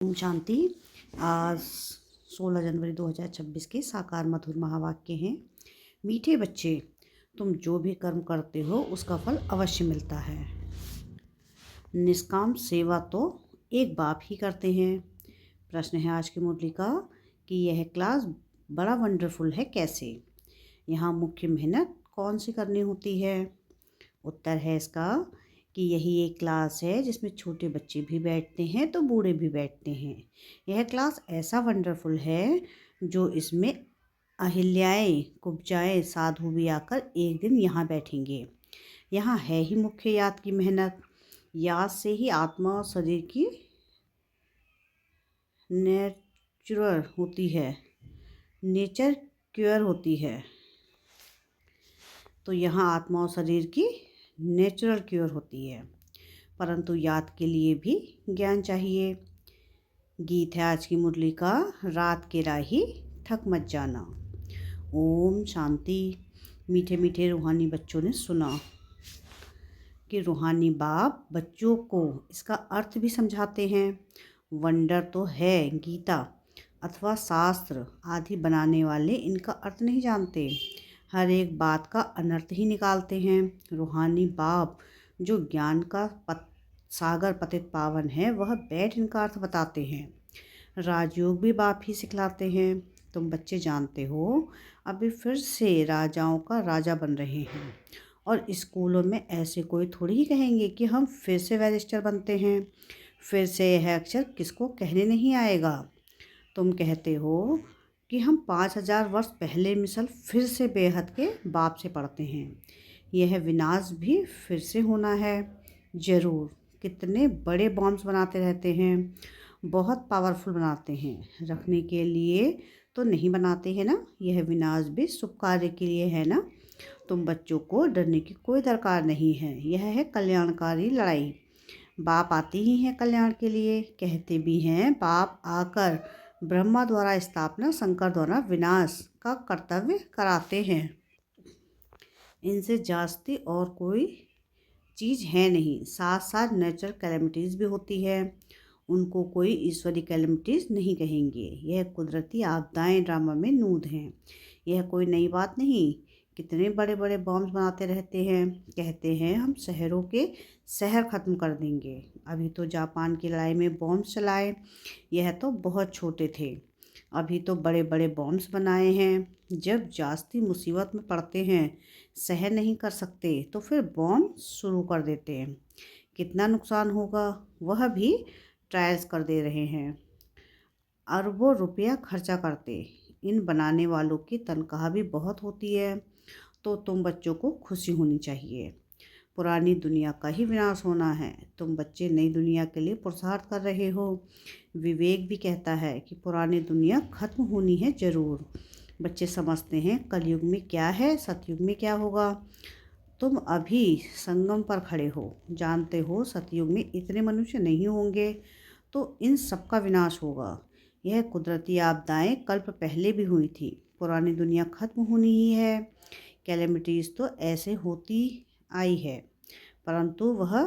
ओम शांति। आज 16 जनवरी 2026 के साकार मधुर महावाक्य हैं। मीठे बच्चे, तुम जो भी कर्म करते हो उसका फल अवश्य मिलता है। निष्काम सेवा तो एक बाप ही करते हैं। प्रश्न है आज की मुरली का कि यह क्लास बड़ा वंडरफुल है कैसे। यहाँ मुख्य मेहनत कौन सी करनी होती है। उत्तर है इसका कि यही एक क्लास है जिसमें छोटे बच्चे भी बैठते हैं तो बूढ़े भी बैठते हैं। यह क्लास ऐसा वंडरफुल है जो इसमें अहिल्याएँ कुब्जाएँ साधु भी आकर एक दिन यहाँ बैठेंगे। यहाँ है ही मुख्य याद की मेहनत। याद से ही आत्मा और शरीर की नेचर क्योर होती है। तो यहाँ आत्मा और शरीर की नेचुरल क्योर होती है, परंतु याद के लिए भी ज्ञान चाहिए। गीत है आज की मुरली का, रात के राही थक मत जाना। ओम शांति। मीठे मीठे रूहानी बच्चों ने सुना कि रूहानी बाप बच्चों को इसका अर्थ भी समझाते हैं। वंडर तो है गीता अथवा शास्त्र आदि बनाने वाले इनका अर्थ नहीं जानते, हर एक बात का अनर्थ ही निकालते हैं। रूहानी बाप जो ज्ञान का सागर पतित पावन है वह बैठ इनका अर्थ बताते हैं। राजयोग भी बाप ही सिखलाते हैं। तुम बच्चे जानते हो अभी फिर से राजाओं का राजा बन रहे हैं और स्कूलों में ऐसे कोई थोड़ी ही कहेंगे कि हम फिर से बैरिस्टर बनते हैं। फिर से यह अक्षर किसको कहने नहीं आएगा। तुम कहते हो कि हम 5000 वर्ष पहले मिसल फिर से बेहद के बाप से पढ़ते हैं। यह विनाश भी फिर से होना है ज़रूर। कितने बड़े बॉम्ब्स बनाते रहते हैं, बहुत पावरफुल बनाते हैं, रखने के लिए तो नहीं बनाते हैं ना। यह विनाश भी शुभ कार्य के लिए है ना। तुम बच्चों को डरने की कोई दरकार नहीं है। यह है कल्याणकारी लड़ाई। बाप आते ही हैं कल्याण के लिए। कहते भी हैं बाप आकर ब्रह्मा द्वारा स्थापना शंकर द्वारा विनाश का कर्तव्य कराते हैं। इनसे जास्ती और कोई चीज़ है नहीं। साथ साथ नेचुरल कैलेमिटीज़ भी होती है, उनको कोई ईश्वरी कैलेमिटीज़ नहीं कहेंगे। यह कुदरती आपदाएं ड्रामा में नूद हैं। यह कोई नई बात नहीं। कितने बड़े बड़े बॉम्ब्स बनाते रहते हैं, कहते हैं हम शहरों के शहर ख़त्म कर देंगे। अभी तो जापान की लड़ाई में बॉम्ब्स चलाए, यह तो बहुत छोटे थे। अभी तो बड़े बड़े बॉम्ब्स बनाए हैं। जब जास्ती मुसीबत में पड़ते हैं, सहन नहीं कर सकते तो फिर बॉम्ब शुरू कर देते हैं। कितना नुकसान होगा वह भी ट्रायल्स कर दे रहे हैं। अरबों रुपया खर्चा करते। इन बनाने वालों की तनख्वाह भी बहुत होती है। तो तुम बच्चों को खुशी होनी चाहिए। पुरानी दुनिया का ही विनाश होना है। तुम बच्चे नई दुनिया के लिए पुरुषार्थ कर रहे हो। विवेक भी कहता है कि पुरानी दुनिया खत्म होनी है ज़रूर। बच्चे समझते हैं कलयुग में क्या है, सतयुग में क्या होगा। तुम अभी संगम पर खड़े हो, जानते हो सतयुग में इतने मनुष्य नहीं होंगे तो इन सब का विनाश होगा। यह कुदरती आपदाएं कल्प पहले भी हुई थी। पुरानी दुनिया खत्म होनी ही है। कैलेमिटीज़ तो ऐसे होती आई है, परंतु वह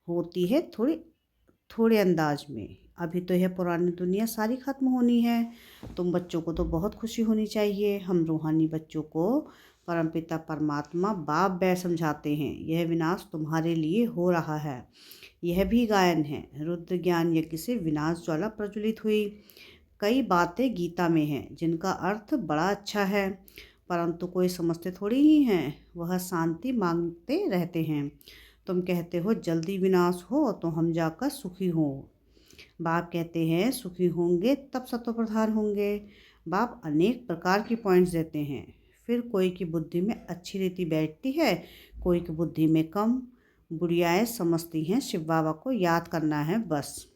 होती है थोड़े अंदाज में। अभी तो यह पुरानी दुनिया सारी ख़त्म होनी है। तुम बच्चों को तो बहुत खुशी होनी चाहिए। हम रूहानी बच्चों को परमपिता परमात्मा बाप बैठ समझाते हैं। यह विनाश तुम्हारे लिए हो रहा है। यह भी गायन है। रुद्र ज्ञान यज्ञ से विनाश ज्वाला प्रज्वलित हुई। कई बातें गीता में हैं जिनका अर्थ बड़ा अच्छा है, परंतु कोई समझते थोड़ी ही हैं। वह शांति मांगते रहते हैं। तुम कहते हो जल्दी विनाश हो तो हम जाकर सुखी हों। बाप कहते हैं सुखी होंगे तब सतो प्रधान होंगे। बाप अनेक प्रकार की पॉइंट्स देते हैं। फिर कोई की बुद्धि में अच्छी रीति बैठती है, कोई की बुद्धि में कम। बुढ़ियाएँ समझती हैं शिव बाबा को याद करना है बस।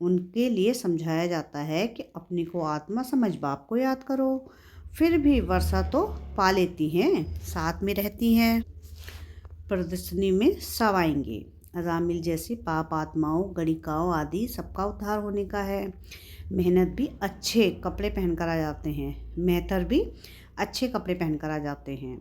उनके लिए समझाया जाता है कि अपनी को आत्मा समझ बाप को याद करो। फिर भी वर्षा तो पा लेती हैं, साथ में रहती हैं। प्रदर्शनी में सब आएंगे। अजामिल जैसी पाप आत्माओं, गणिकाओं आदि सबका उद्धार होने का है। मेहनत भी अच्छे कपड़े पहन कर आ जाते हैं। मेहतर भी अच्छे कपड़े पहन कर आ जाते हैं।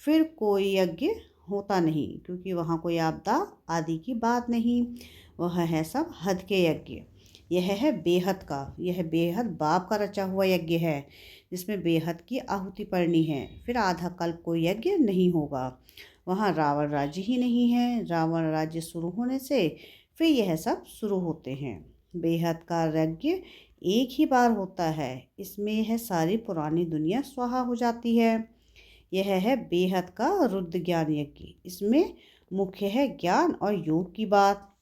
फिर कोई यज्ञ होता नहीं, क्योंकि वहाँ कोई आपदा आदि की बात नहीं। वह है सब हद के यज्ञ। यह है बेहद का, यह बेहद बाप का रचा हुआ यज्ञ है, जिसमें बेहद की आहुति पड़नी है। फिर आधा कल्प कोई यज्ञ नहीं होगा। वहाँ रावण राज्य ही नहीं है। रावण राज्य शुरू होने से फिर यह सब शुरू होते हैं। बेहद का यज्ञ एक ही बार होता है। इसमें यह सारी पुरानी दुनिया स्वाहा हो जाती है। यह है बेहद का रुद्र ज्ञान यज्ञ। इसमें मुख्य है ज्ञान और योग की बात।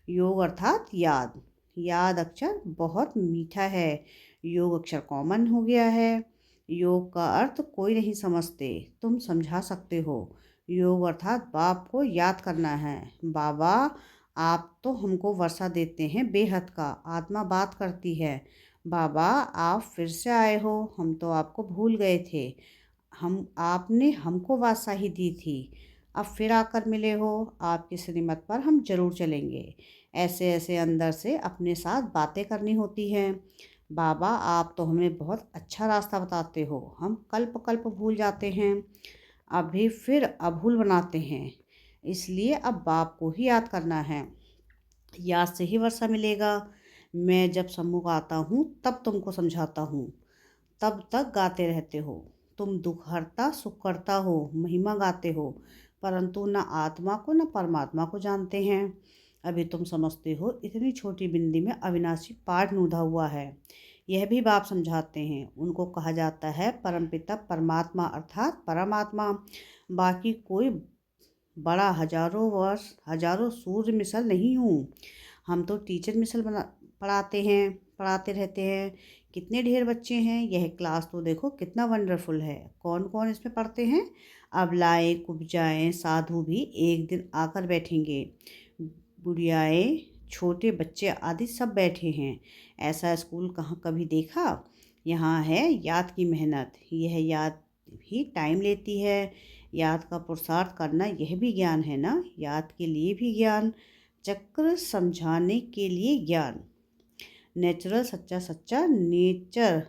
योग अर्थात याद। याद अक्षर बहुत मीठा है। योग अक्षर कॉमन हो गया है। योग का अर्थ कोई नहीं समझते, तुम समझा सकते हो। योग अर्थात बाप को याद करना है। बाबा, आप तो हमको वर्षा देते हैं बेहद का। आत्मा बात करती है, बाबा आप फिर से आए हो, हम तो आपको भूल गए थे। आपने हमको बादशाही दी थी, अब फिर आकर मिले हो। आपकी श्रीमत पर हम जरूर चलेंगे। ऐसे ऐसे अंदर से अपने साथ बातें करनी होती हैं। बाबा आप तो हमें बहुत अच्छा रास्ता बताते हो। हम कल्प कल्प भूल जाते हैं, अभी फिर अभूल बनाते हैं। इसलिए अब बाप को ही याद करना है। याद से ही वर्षा मिलेगा। मैं जब सम्मुख आता हूँ तब तुमको समझाता हूँ, तब तक गाते रहते हो। तुम दुख हरता सुख करता हो, महिमा गाते हो, परंतु न आत्मा को न परमात्मा को जानते हैं। अभी तुम समझते हो इतनी छोटी बिंदी में अविनाशी पाठ नूधा हुआ है। यह भी बाप समझाते हैं। उनको कहा जाता है परमपिता परमात्मा अर्थात परमात्मा। बाकी कोई बड़ा हजारों वर्ष हजारों सूर्य मिसल नहीं हूँ। हम तो टीचर मिसल पढ़ाते रहते हैं। कितने ढेर बच्चे हैं। यह क्लास तो देखो कितना वंडरफुल है। कौन कौन इसमें पढ़ते हैं। अबलाएँ कुब्जाएँ साधु भी एक दिन आकर बैठेंगे। बुढ़ियाएँ छोटे बच्चे आदि सब बैठे हैं। ऐसा स्कूल कहाँ कभी देखा। यहाँ है याद की मेहनत। यह याद भी टाइम लेती है। याद का पुरुषार्थ करना यह भी ज्ञान है ना। याद के लिए भी ज्ञान, चक्र समझाने के लिए ज्ञान। नेचुरल सच्चा सच्चा नेचर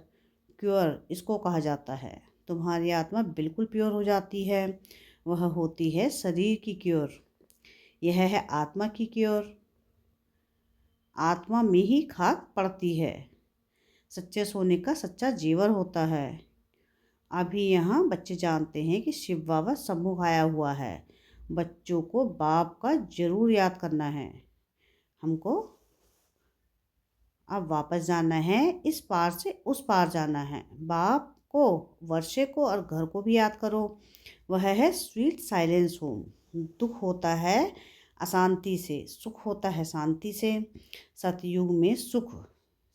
क्योर इसको कहा जाता है। तुम्हारी आत्मा बिल्कुल प्योर हो जाती है। वह होती है शरीर की क्योर। यह है आत्मा की क्योर। आत्मा में ही खाक पड़ती है। सच्चे सोने का सच्चा जेवर होता है। अभी यहाँ बच्चे जानते हैं कि शिव बाबा सम्मुख आया हुआ है। बच्चों को बाप का जरूर याद करना है। हमको अब वापस जाना है, इस पार से उस पार जाना है। बाप को, वर्षे को और घर को भी याद करो। वह है स्वीट साइलेंस होम। दुख होता है अशांति से, सुख होता है शांति से। सतयुग में सुख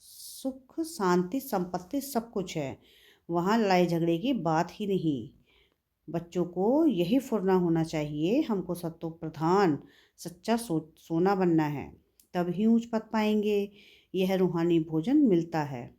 सुख शांति संपत्ति सब कुछ है। वहाँ लड़ाई झगड़े की बात ही नहीं। बच्चों को यही फुरना होना चाहिए। हमको सत्तो प्रधान सच्चा सोना बनना है, तभी ऊंच पद पाएंगे। यह रूहानी भोजन मिलता है,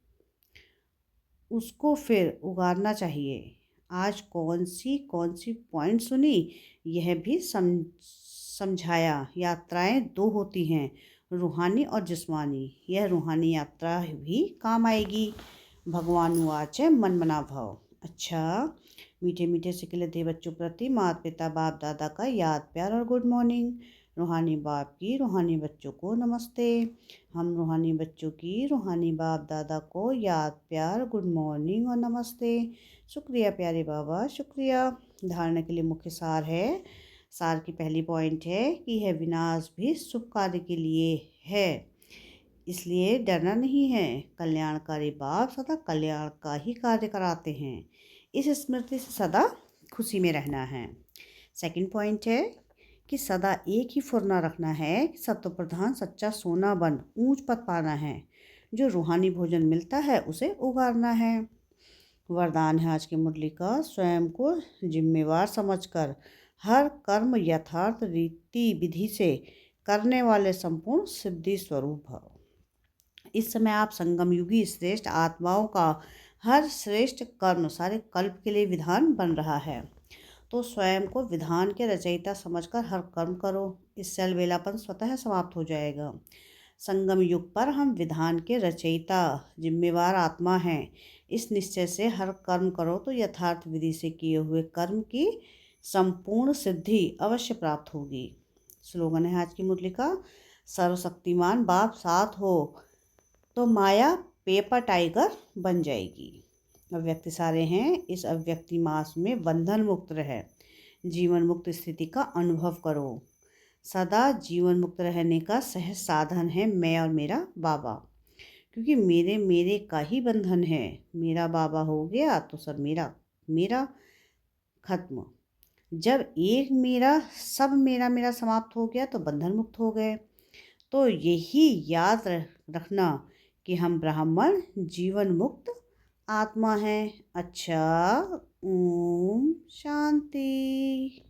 उसको फिर उगारना चाहिए। आज कौन सी पॉइंट सुनी, यह भी समझाया। यात्राएं दो होती हैं, रूहानी और जिस्मानी। यह रूहानी यात्रा भी काम आएगी। भगवान वाच है मन मना भाव। अच्छा, मीठे मीठे सिकले थे बच्चों प्रति माता पिता बाप दादा का याद प्यार और गुड मॉर्निंग। रूहानी बाप की रूहानी बच्चों को नमस्ते। हम रूहानी बच्चों की रूहानी बाप दादा को याद प्यार गुड मॉर्निंग और नमस्ते। शुक्रिया प्यारे बाबा, शुक्रिया। धारणा के लिए मुख्य सार है। सार की पहली पॉइंट है कि यह विनाश भी शुभ कार्य के लिए है, इसलिए डरना नहीं है। कल्याणकारी बाप सदा कल्याण का ही कार्य कराते हैं। इस स्मृति से सदा खुशी में रहना है। सेकंड पॉइंट है कि सदा एक ही फुरना रखना है कि सत्व प्रधान सच्चा सोना बन ऊंच पद पाना है। जो रूहानी भोजन मिलता है उसे उगारना है। वरदान है आज की मुरली का, स्वयं को जिम्मेवार समझकर हर कर्म यथार्थ रीति विधि से करने वाले संपूर्ण सिद्धि स्वरूप भव। इस समय आप संगम युगी श्रेष्ठ आत्माओं का हर श्रेष्ठ कर्म सारे कल्प के लिए विधान बन रहा है। तो स्वयं को विधान के रचयिता समझकर हर कर्म करो। इससे अलबेलापन स्वतः समाप्त हो जाएगा। संगम युग पर हम विधान के रचयिता जिम्मेवार आत्मा हैं। इस निश्चय से हर कर्म करो तो यथार्थ विधि से किए हुए कर्म की संपूर्ण सिद्धि अवश्य प्राप्त होगी। स्लोगन है आज की मुरली का, सर्वशक्तिमान बाप साथ हो तो माया पेपर टाइगर बन जाएगी। अव्यक्ति सारे हैं, इस अव्यक्ति मास में बंधन मुक्त रहे, जीवन मुक्त स्थिति का अनुभव करो। सदा जीवन मुक्त रहने का सहज साधन है मैं और मेरा बाबा, क्योंकि मेरे मेरे का ही बंधन है। मेरा बाबा हो गया तो सब मेरा, मेरा खत्म। जब एक मेरा, सब मेरा मेरा समाप्त हो गया तो बंधन मुक्त हो गए। तो यही याद रखना कि हम ब्राह्मण जीवन मुक्त आत्मा हैं। अच्छा, ओम शांति।